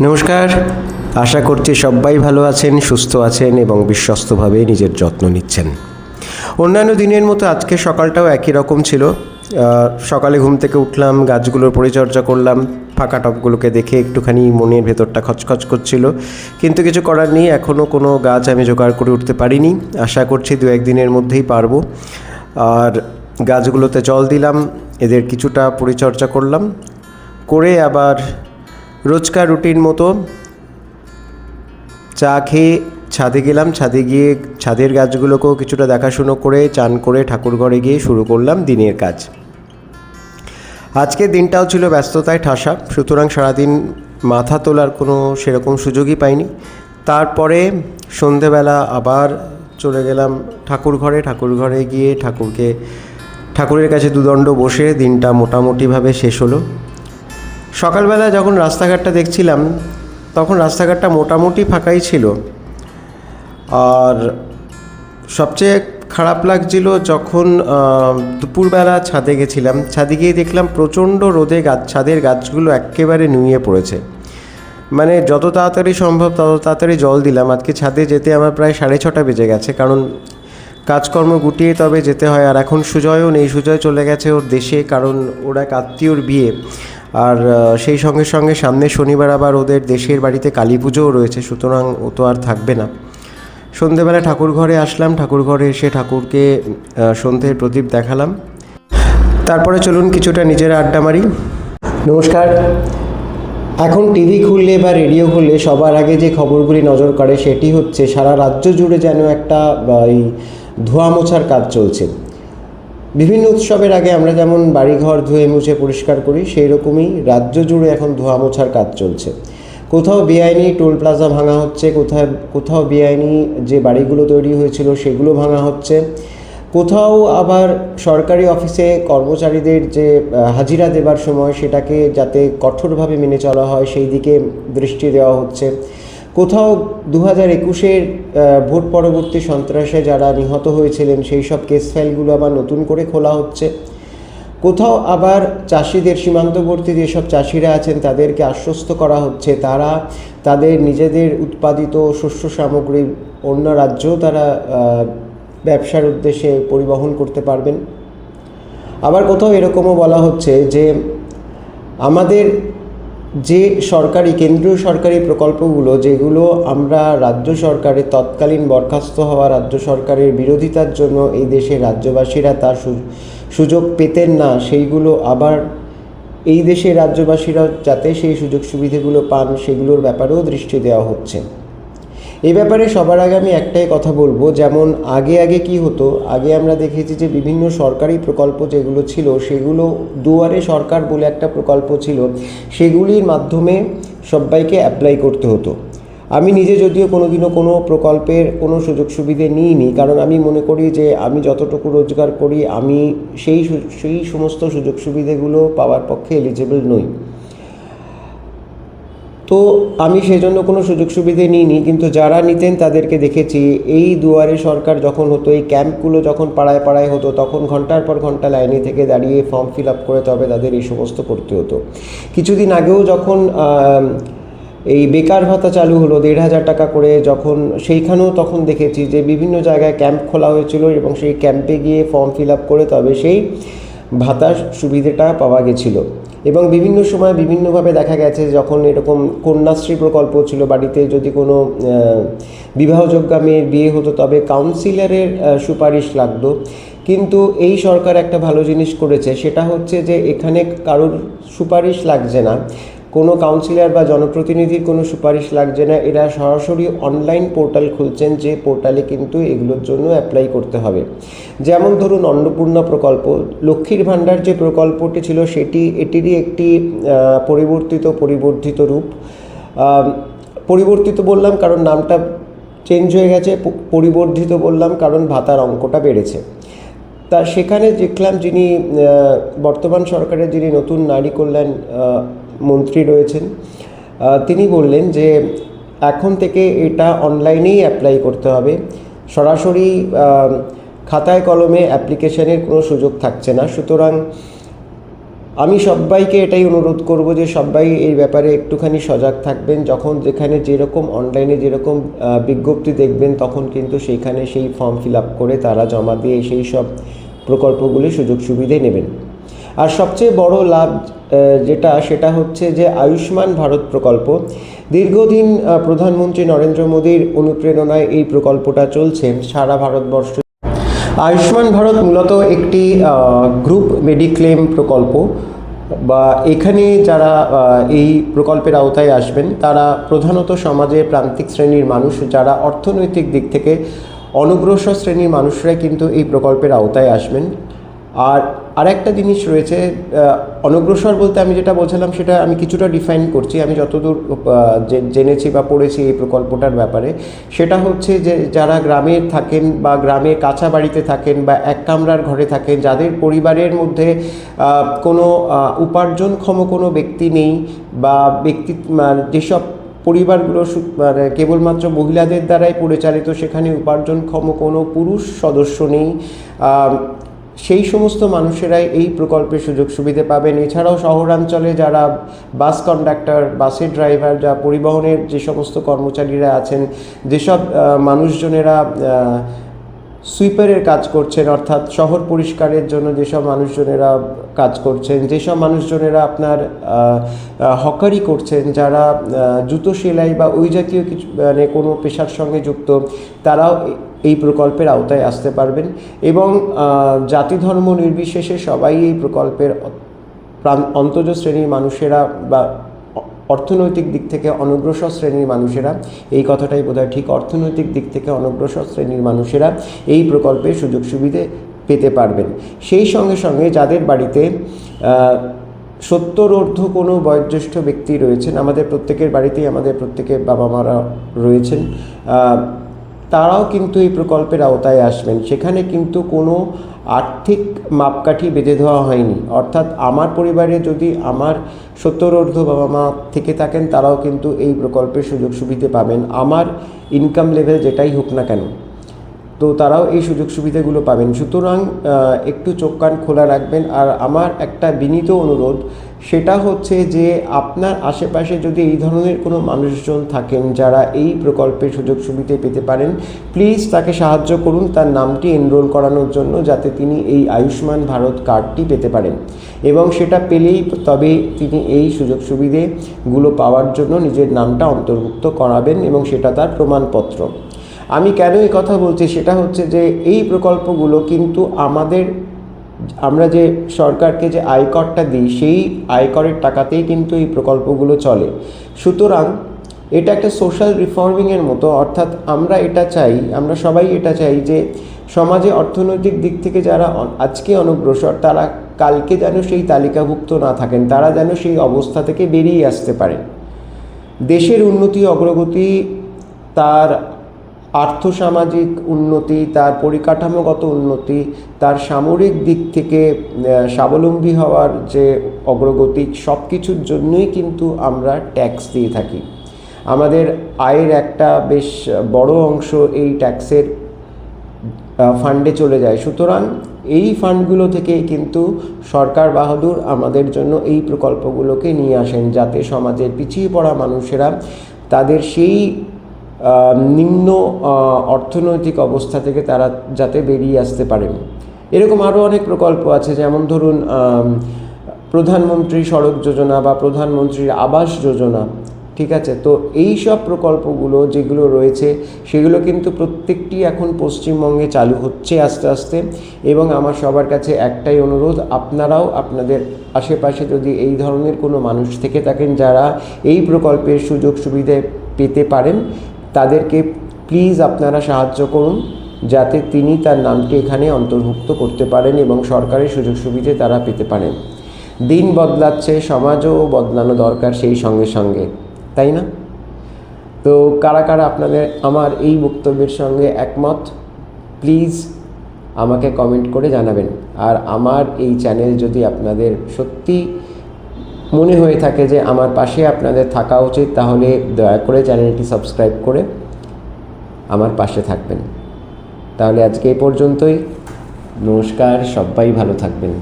নমস্কার, আশা করছি সবাই ভালো আছেন, সুস্থ আছেন এবং বিশ্বস্তভাবে নিজের যত্ন নিচ্ছেন। অন্যান্য দিনের মতো আজকে সকালটাও একই রকম ছিল। সকালে ঘুম থেকে উঠলাম, গাছগুলোর পরিচর্যা করলাম, ফাঁকা টবগুলোকে দেখে একটুখানি মনের ভেতরটা খচখচ করছিল, কিন্তু কিছু করার নেই, এখনও কোনো গাছ আমি জোগাড় করে উঠতে পারিনি। আশা করছি দু একদিনের মধ্যেই পারবো। আর গাছগুলোতে জল দিলাম, এদের কিছুটা পরিচর্যা করলাম, করে আবার রোজকার রুটিন মতো চা খেয়ে ছাদে গেলাম। ছাদে গিয়ে ছাদের গাছগুলোকেও কিছুটা দেখাশুনো করে চান করে ঠাকুরঘরে গিয়ে শুরু করলাম দিনের কাজ। আজকের দিনটাও ছিল ব্যস্ততায় ঠাসা, সুতরাং সারাদিন মাথা তোলার কোনো সেরকম সুযোগই পাইনি। তারপরে সন্ধেবেলা আবার চলে গেলাম ঠাকুরঘরে গিয়ে ঠাকুরের কাছে দুদণ্ড বসে দিনটা মোটামুটিভাবে শেষ হলো। সকালবেলা যখন রাস্তাঘাটটা দেখছিলাম তখন রাস্তাঘাটটা মোটামুটি ফাঁকাই ছিল। আর সবচেয়ে খারাপ লাগছিল যখন দুপুরবেলা ছাদে গেছিলাম। ছাদে গিয়ে দেখলাম প্রচণ্ড রোদে ছাদের গাছগুলো একেবারে নুয়ে পড়েছে। মানে যত তাড়াতাড়ি সম্ভব তত তাড়াতাড়ি জল দিলাম। আজকে ছাদে যেতে আমার প্রায় 6:30 বেজে গেছে, কারণ কাজকর্ম গুটিয়ে তবে যেতে হয়। আর এখন সুজয়ও নেই, সুজয় চলে গেছে ওর দেশে, কারণ ওর এক আত্মীয়র বিয়ে। আর সেই সঙ্গে সঙ্গে সামনে শনিবার আবার ওদের দেশের বাড়িতে কালী পুজোও রয়েছে, সুতরাং ও তো আর থাকবে না। সন্ধেবেলা ঠাকুরঘরে আসলাম, ঠাকুরঘরে এসে ঠাকুরকে সন্ধ্যের প্রদীপ দেখালাম। তারপরে চলুন কিছুটা নিজের আড্ডা মারি। নমস্কার। এখন টিভি খুললে বা রেডিও খুললে সবার আগে যে খবরগুলি নজর কাড়ে সেটি হচ্ছে সারা রাজ্য জুড়ে যেন একটা এই ধোয়া মোছার কাজ চলছে। বিভিন্ন উৎসবের আগে আমরা যেমন বাড়িঘর ধুয়ে মুছে পরিষ্কার করি, সেই রকমই রাজ্য জুড়ে এখন ধোয়া মোছার কাজ চলছে। কোথাও বেআইনি টোল প্লাজা ভাঙা হচ্ছে, কোথাও বেআইনি যে বাড়িগুলো তৈরি হয়েছিল সেগুলো ভাঙা হচ্ছে, কোথাও আবার সরকারি অফিসে কর্মচারীদের যে হাজিরা দেবার সময় সেটাকে যাতে কঠোরভাবে মেনে চলা হয় সেই দিকে দৃষ্টি দেওয়া হচ্ছে। কোথাও 2021-এর ভোট পরবর্তী সন্ত্রাসে যারা নিহত হয়েছিলেন সেই সব কেস ফাইলগুলো আবার নতুন করে খোলা হচ্ছে। কোথাও আবার চাষিদের, সীমান্তবর্তী যেসব চাষিরা আছেন তাদেরকে আশ্বস্ত করা হচ্ছে তারা তাদের নিজেদের উৎপাদিত শস্য সামগ্রী অন্য রাজ্যেও তারা ব্যবসার উদ্দেশ্যে পরিবহন করতে পারবেন। আবার কোথাও এরকমও বলা হচ্ছে যে আমাদের যে কেন্দ্রীয় সরকারি প্রকল্পগুলো, যেগুলো আমরা রাজ্য সরকারের তৎকালীন বরখাস্ত হওয়া রাজ্য সরকারের বিরোধিতার জন্য এই দেশের রাজ্যবাসীরা তার সুযোগ পেতেন না, সেইগুলো আবার এই দেশের রাজ্যবাসীরা যাতে সেই সুযোগ সুবিধাগুলো পান সেগুলোর ব্যাপারেও দৃষ্টি দেওয়া হচ্ছে। এই ব্যাপারে সবার আগে আমি একটাই কথা বলবো, যেমন আগে কি হতো, আগে আমরা দেখেছি যে বিভিন্ন সরকারি প্রকল্প যেগুলো ছিল সেগুলো দুয়ারে সরকার বলে একটা প্রকল্প ছিল, সেগুলির মাধ্যমে সবাইকে অ্যাপ্লাই করতে হতো। আমি নিজে যদিও কোনোদিনও কোনো প্রকল্পের কোনো সুযোগ সুবিধে নিইনি, কারণ আমি মনে করি যে আমি যতটুকু রোজগার করি আমি সেই সমস্ত সুযোগ সুবিধেগুলো পাওয়ার পক্ষে এলিজিবল নই। তো আমি সেজন্য কোনো সুযোগ সুবিধে নিইনি, কিন্তু যারা নিতেন তাদেরকে দেখেছি। এই দুয়ারে সরকার যখন হতো, এই ক্যাম্পগুলো যখন পাড়ায় পাড়ায় হতো, তখন ঘন্টার পর ঘন্টা লাইনে থেকে দাঁড়িয়ে ফর্ম ফিল আপ করে তবে তাদের এই সমস্ত করতে হতো। কিছুদিন আগেও যখন এই বেকার ভাতা চালু হলো 1,500 টাকা করে, যখন সেইখানেও তখন দেখেছি যে বিভিন্ন জায়গায় ক্যাম্প খোলা হয়েছিল এবং সেই ক্যাম্পে গিয়ে ফর্ম ফিল আপ করে তবে সেই ভাতার সুবিধাটা পাওয়া গেছিলো। এবং বিভিন্ন সময় বিভিন্নভাবে দেখা গেছে, যখন এরকম কন্যাশ্রী প্রকল্প ছিল, বাড়িতে যদি কোনো বিবাহযোগ্য মেয়ের বিয়ে হতো তবে কাউন্সিলরের সুপারিশ লাগতো। কিন্তু এই সরকার একটা ভালো জিনিস করেছে, সেটা হচ্ছে যে এখানে কারোর সুপারিশ লাগছে না, কোনো কাউন্সিলর বা জনপ্রতিনিধির কোনো সুপারিশ লাগছে না। এরা সরাসরি অনলাইন পোর্টাল খুলছেন, যে পোর্টালে কিন্তু এগুলোর জন্য অ্যাপ্লাই করতে হবে। যেমন ধরুন অন্নপূর্ণা প্রকল্প, লক্ষ্মীর ভাণ্ডার যে প্রকল্পটি ছিল এটিরই একটি পরিবর্ধিত রূপ। পরিবর্তিত বললাম কারণ নামটা চেঞ্জ হয়ে গেছে, পরিবর্ধিত বললাম কারণ ভাতার অঙ্কটা বেড়েছে। তা সেখানে দেখলাম যিনি বর্তমান সরকারের যিনি নতুন নারী কল্যাণ মন্ত্রী রয়েছেন, তিনি বললেন যে এখন থেকে এটা অনলাইনেই অ্যাপ্লাই করতে হবে, সরাসরি খাতায় কলমে অ্যাপ্লিকেশনের কোনো সুযোগ থাকছে না। সুতরাং আমি সবাইকে এটাই অনুরোধ করব যে সবাই এই ব্যাপারে একটুখানি সজাগ থাকবেন। যখন যেখানে যেরকম অনলাইনে যেরকম বিজ্ঞপ্তি দেখবেন, তখন কিন্তু সেইখানে সেই ফর্ম ফিল আপ করে তারা জমা দিয়ে সেই সব প্রকল্পগুলি সুযোগ সুবিধে নেবেন। আর সবচেয়ে বড় লাভ সেটা হচ্ছে যে আয়ুষ্মান ভারত প্রকল্প। দীর্ঘদিন প্রধানমন্ত্রী নরেন্দ্র মোদীর অনুপ্রেরণায় এই প্রকল্পটা চলছে সারা ভারতবর্ষ। আয়ুষ্মান ভারত মূলত একটি গ্রুপ মেডিক্লেম প্রকল্প, বা এখানে যারা এই প্রকল্পের আওতায় আসবেন তারা প্রধানত সমাজের প্রান্তিক শ্রেণীর মানুষ, যারা অর্থনৈতিক দিক থেকে অনগ্রসর শ্রেণীর মানুষরাই কিন্তু এই প্রকল্পের আওতায় আসবেন। আর আরেকটা জিনিস রয়েছে, অনগ্রসর বলতে আমি যেটা বোঝালাম সেটা আমি কিছুটা ডিফাইন করছি। আমি যতদূর জেনেছি বা পড়েছি এই প্রকল্পটার ব্যাপারে, সেটা হচ্ছে যে যারা গ্রামে থাকেন বা গ্রামে কাঁচা বাড়িতে থাকেন বা এক কামরার ঘরে থাকেন, যাদের পরিবারের মধ্যে কোনো উপার্জনক্ষম কোনো ব্যক্তি নেই, বা যেসব পরিবারগুলো মানে কেবলমাত্র মহিলাদের দ্বারাই পরিচালিত, সেখানে উপার্জনক্ষম কোনো পুরুষ সদস্য নেই, সেই সমস্ত মানুষেরাই এই প্রকল্পের সুযোগ সুবিধে পাবেন। এছাড়াও শহরাঞ্চলে যারা বাস কন্ডাক্টর, বাসের ড্রাইভার, যা পরিবহনের যে সমস্ত কর্মচারীরা আছেন, যেসব মানুষজনেরা সুইপারের কাজ করছেন, অর্থাৎ শহর পরিষ্কারের জন্য যেসব মানুষজনেরা কাজ করছেন, যেসব মানুষজনেরা আপনার হকারি করছেন, যারা জুতো সেলাই বা ওই জাতীয় কিছু মানে কোনো পেশার সঙ্গে যুক্ত, তারাও এই প্রকল্পের আওতায় আসতে পারবেন। এবং জাতি ধর্ম নির্বিশেষে সবাই এই প্রকল্পের অন্তজ শ্রেণীর মানুষেরা বা অর্থনৈতিক দিক থেকে অনগ্রসর শ্রেণীর মানুষেরা, এই কথাটাই বোধহয় ঠিক, অর্থনৈতিক দিক থেকে অনগ্রসর শ্রেণীর মানুষেরা এই প্রকল্পের সুযোগ সুবিধে পেতে পারবেন। সেই সঙ্গে সঙ্গে যাদের বাড়িতে 70 কোনো বয়োজ্যেষ্ঠ ব্যক্তি রয়েছেন, আমাদের প্রত্যেকের বাড়িতেই আমাদের প্রত্যেকের বাবা মারা রয়েছেন, তারাও কিন্তু এই প্রকল্পের আওতায় আসবেন। সেখানে কিন্তু কোনো আর্থিক মাপকাঠি বেঁধে দেওয়া হয়নি, অর্থাৎ আমার পরিবারে যদি আমার 70 বাবা মা থেকে থাকেন, তারাও কিন্তু এই প্রকল্পের সুযোগ সুবিধে পাবেন, আমার ইনকাম লেভেল যেটাই হোক না কেন, তো তারাও এই সুযোগ সুবিধাগুলো পাবেন। সুতরাং একটু চোখ কান খোলা রাখবেন। আর আমার একটা বিনীত অনুরোধ, সেটা হচ্ছে যে আপনার আশেপাশে যদি এই ধরনের কোনো মানুষজন থাকেন যারা এই প্রকল্পের সুযোগ সুবিধা পেতে পারেন, প্লিজ তাকে সাহায্য করুন তার নামটি এনরোল করানোর জন্য, যাতে তিনি এই আয়ুষ্মান ভারত কার্ডটি পেতে পারেন। এবং সেটা পেলেই তবে তিনি এই সুযোগ সুবিধেগুলো পাওয়ার জন্য নিজের নামটা অন্তর্ভুক্ত করাবেন, এবং সেটা তার প্রমাণপত্র। আমি কেন এই কথা বলছি, সেটা হচ্ছে যে এই প্রকল্পগুলো কিন্তু আমরা যে সরকারকে যে আয়করটা দিই, সেই আয়করের টাকাতেই কিন্তু এই প্রকল্পগুলো চলে। সুতরাং এটা একটা সোশ্যাল রিফর্মিংয়ের মতো, অর্থাৎ আমরা সবাই এটা চাই যে সমাজে অর্থনৈতিক দিক থেকে যারা আজকে অনগ্রসর, তারা কালকে যেন সেই তালিকাভুক্ত না থাকেন, তারা যেন সেই অবস্থা থেকে বেরিয়ে আসতে পারেন। দেশের উন্নতি, অগ্রগতি, তার আর্থসামাজিক উন্নতি, তার পরিকাঠামোগত উন্নতি, তার সামরিক দিক থেকে স্বাবলম্বী হওয়ার যে অগ্রগতি, সব কিছুর জন্যই কিন্তু আমরা ট্যাক্স দিয়ে থাকি। আমাদের আয়ের একটা বেশ বড় অংশ এই ট্যাক্সের ফান্ডে চলে যায়। সুতরাং এই ফান্ডগুলো থেকেই কিন্তু সরকার বাহাদুর আমাদের জন্য এই প্রকল্পগুলোকে নিয়ে আসেন, যাতে সমাজের পিছিয়ে পড়া মানুষেরা তাদের সেই নিম্ন অর্থনৈতিক অবস্থা থেকে তারা যাতে বেরিয়ে আসতে পারেন। এরকম আরও অনেক প্রকল্প আছে, যেমন ধরুন প্রধানমন্ত্রী সড়ক যোজনা বা প্রধানমন্ত্রীর আবাস যোজনা, ঠিক আছে? তো এই সব প্রকল্পগুলো যেগুলো রয়েছে, সেগুলো কিন্তু প্রত্যেকটি এখন পশ্চিমবঙ্গে চালু হচ্ছে আস্তে আস্তে। এবং আমার সবার কাছে একটাই অনুরোধ, আপনারাও আপনাদের আশেপাশে যদি এই ধরনের কোনো মানুষ থেকে থাকেন যারা এই প্রকল্পের সুযোগ সুবিধে পেতে পারেন, তাদেরকে প্লিজ আপনারা সাহায্য করুন, যাতে তিনি তার নামটি এখানে অন্তর্ভুক্ত করতে পারেন এবং সরকারি সুযোগ সুবিধে তারা পেতে পারেন। দিন বদলাচ্ছে, সমাজও বদলানো দরকার সেই সঙ্গে সঙ্গে, তাই না? তো কারা কারা আপনাদের আমার এই বক্তব্যের সঙ্গে একমত, প্লিজ আমাকে কমেন্ট করে জানাবেন। আর আমার এই চ্যানেল যদি আপনাদের সত্যি মনে হয়ে থাকে যে আমার পাশে আপনাদের থাকা উচিত, তাহলে দয়া করে চ্যানেলটি সাবস্ক্রাইব করে আমার পাশে থাকবেন। তাহলে আজকে এই পর্যন্তই। নমস্কার, সবাই ভালো থাকবেন।